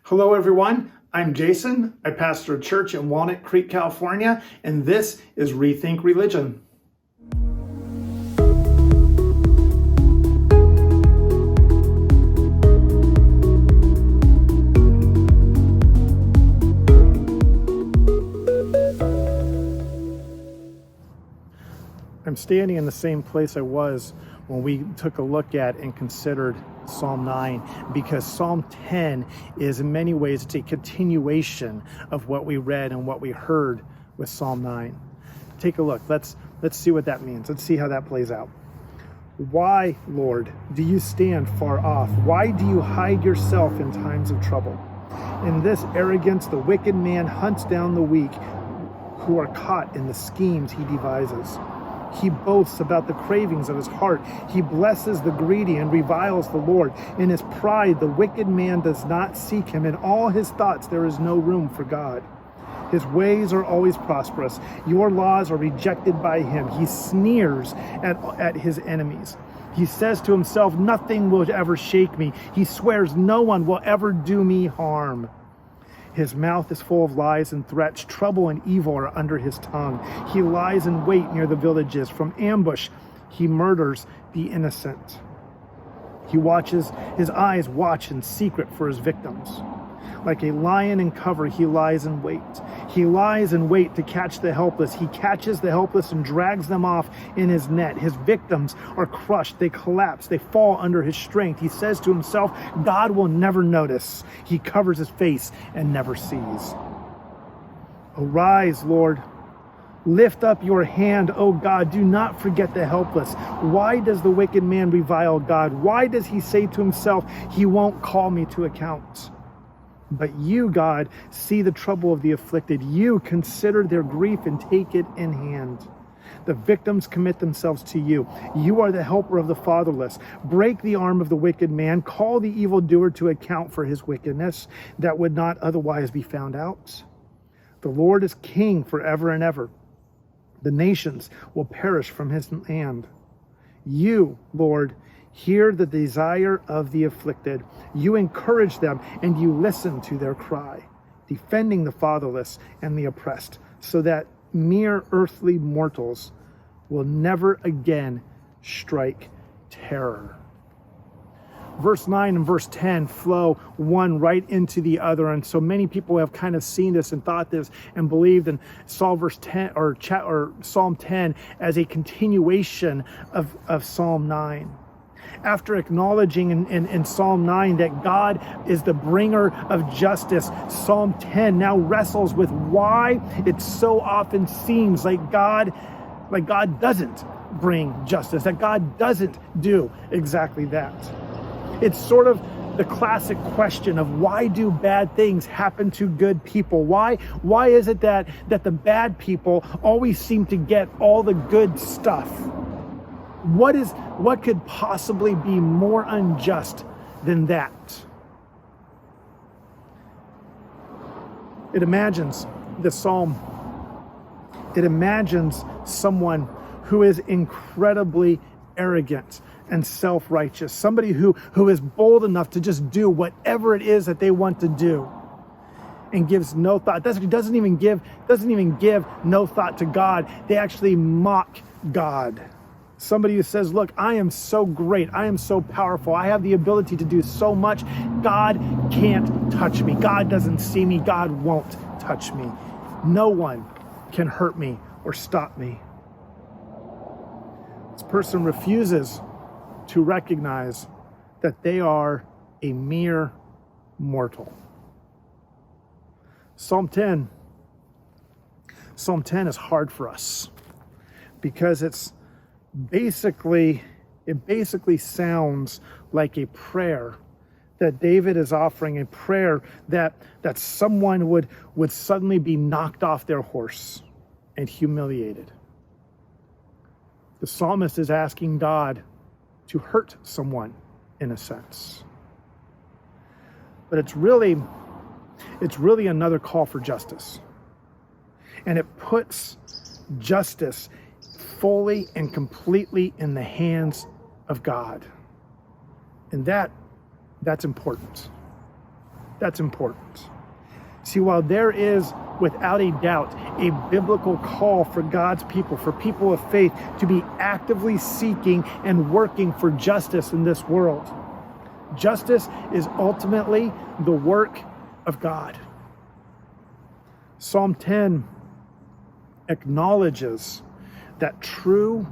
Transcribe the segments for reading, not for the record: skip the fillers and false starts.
Hello, everyone. I'm Jason. I pastor a church in Walnut Creek, California, and this is Rethink Religion. I'm standing in the same place I was when we took a look at and considered Psalm 9, because Psalm 10 is in many ways, it's a continuation of what we read and what we heard with Psalm 9. Take a look. Let's see what that means. Let's see how that plays out. Why, Lord, do you stand far off? Why do you hide yourself in times of trouble? In this arrogance, the wicked man hunts down the weak who are caught in the schemes he devises. He boasts about the cravings of his heart. He blesses the greedy and reviles the Lord. In his pride, the wicked man does not seek him. In all his thoughts, there is no room for God. His ways are always prosperous. Your laws are rejected by him. He sneers at his enemies. He says to himself, nothing will ever shake me. He swears no one will ever do me harm. His mouth is full of lies and threats. Trouble and evil are under his tongue. He lies in wait near the villages. From ambush, he murders the innocent. His eyes watch in secret for his victims. Like a lion in cover, he lies in wait. He lies in wait to catch the helpless. He catches the helpless and drags them off in his net. His victims are crushed. They collapse. They fall under his strength. He says to himself, God will never notice. He covers his face and never sees. Arise, Lord. Lift up your hand, O God. Do not forget the helpless. Why does the wicked man revile God? Why does he say to himself, he won't call me to account? But you, God, see the trouble of the afflicted. You consider their grief and take it in hand. The victims commit themselves to you. You are the helper of the fatherless. Break the arm of the wicked man. Call the evildoer to account for his wickedness that would not otherwise be found out. The Lord is king forever and ever. The nations will perish from his hand. You, Lord, hear the desire of the afflicted. You encourage them and you listen to their cry, defending the fatherless and the oppressed, so that mere earthly mortals will never again strike terror. Verse 9 and verse 10 flow one right into the other, and so many people have kind of seen this and thought this and believed and saw verse 10 or Psalm 10 as a continuation of Psalm 9. After acknowledging in Psalm 9 that God is the bringer of justice, Psalm 10 now wrestles with why it so often seems like God doesn't bring justice, that God doesn't do exactly that. It's sort of the classic question of why do bad things happen to good people? Why is it that the bad people always seem to get all the good stuff? What could possibly be more unjust than that? It imagines someone who is incredibly arrogant and self-righteous, somebody who is bold enough to just do whatever it is that they want to do and gives no thought. Doesn't even give no thought to God. They actually mock God. Somebody who says, look, I am so great. I am so powerful. I have the ability to do so much. God can't touch me. God doesn't see me. God won't touch me. No one can hurt me or stop me. This person refuses to recognize that they are a mere mortal. Psalm 10 is hard for us because it basically sounds like a prayer that David is offering, a prayer that someone would suddenly be knocked off their horse and humiliated. The psalmist is asking God to hurt someone in a sense. But it's really another call for justice. And it puts justice fully and completely in the hands of God. And that's important. That's important. See, while there is, without a doubt, a biblical call for God's people, for people of faith, to be actively seeking and working for justice in this world, justice is ultimately the work of God. Psalm 10 acknowledges that true,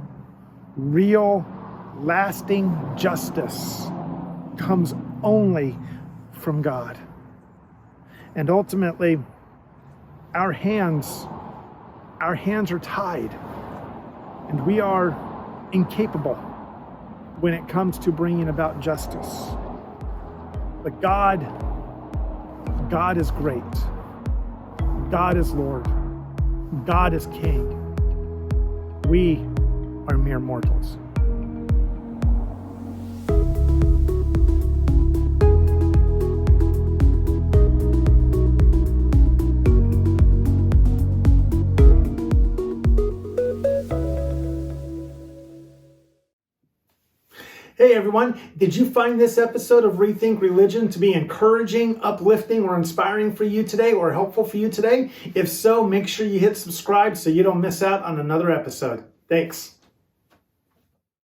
real, lasting justice comes only from God. And ultimately, our hands are tied, and we are incapable when it comes to bringing about justice. But God is great. God is Lord. God is King. We are mere mortals. Hey everyone, did you find this episode of Rethink Religion to be encouraging, uplifting, or inspiring for you today, or helpful for you today? If so, make sure you hit subscribe so you don't miss out on another episode. Thanks.